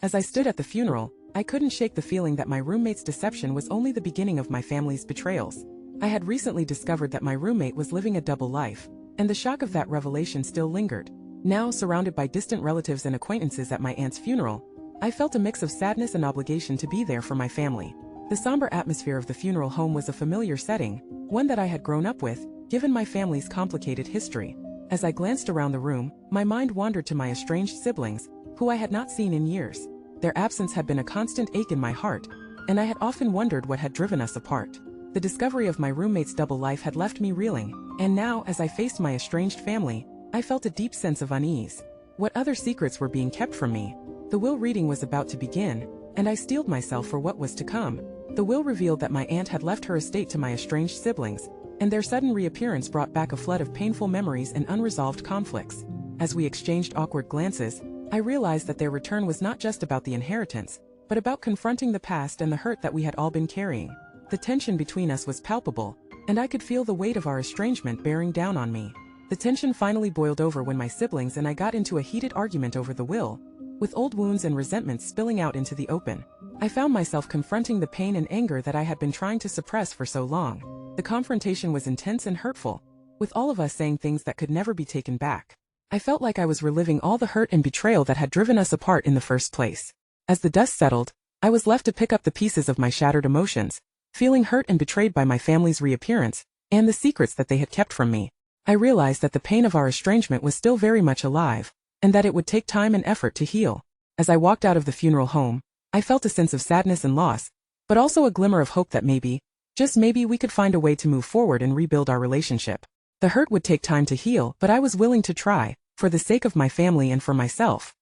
As I stood at the funeral, I couldn't shake the feeling that my roommate's deception was only the beginning of my family's betrayals. I had recently discovered that my roommate was living a double life, and the shock of that revelation still lingered. Now, surrounded by distant relatives and acquaintances at my aunt's funeral, I felt a mix of sadness and obligation to be there for my family. The somber atmosphere of the funeral home was a familiar setting, one that I had grown up with, given my family's complicated history. As I glanced around the room, my mind wandered to my estranged siblings, who I had not seen in years. Their absence had been a constant ache in my heart, and I had often wondered what had driven us apart. The discovery of my roommate's double life had left me reeling, and now, as I faced my estranged family, I felt a deep sense of unease. What other secrets were being kept from me? The will reading was about to begin, and I steeled myself for what was to come. The will revealed that my aunt had left her estate to my estranged siblings, and their sudden reappearance brought back a flood of painful memories and unresolved conflicts. As we exchanged awkward glances, I realized that their return was not just about the inheritance, but about confronting the past and the hurt that we had all been carrying. The tension between us was palpable, and I could feel the weight of our estrangement bearing down on me. The tension finally boiled over when my siblings and I got into a heated argument over the will, with old wounds and resentments spilling out into the open. I found myself confronting the pain and anger that I had been trying to suppress for so long. The confrontation was intense and hurtful, with all of us saying things that could never be taken back. I felt like I was reliving all the hurt and betrayal that had driven us apart in the first place. As the dust settled, I was left to pick up the pieces of my shattered emotions, feeling hurt and betrayed by my family's reappearance, and the secrets that they had kept from me. I realized that the pain of our estrangement was still very much alive, and that it would take time and effort to heal. As I walked out of the funeral home, I felt a sense of sadness and loss, but also a glimmer of hope that maybe, just maybe, we could find a way to move forward and rebuild our relationship. The hurt would take time to heal, but I was willing to try, for the sake of my family and for myself.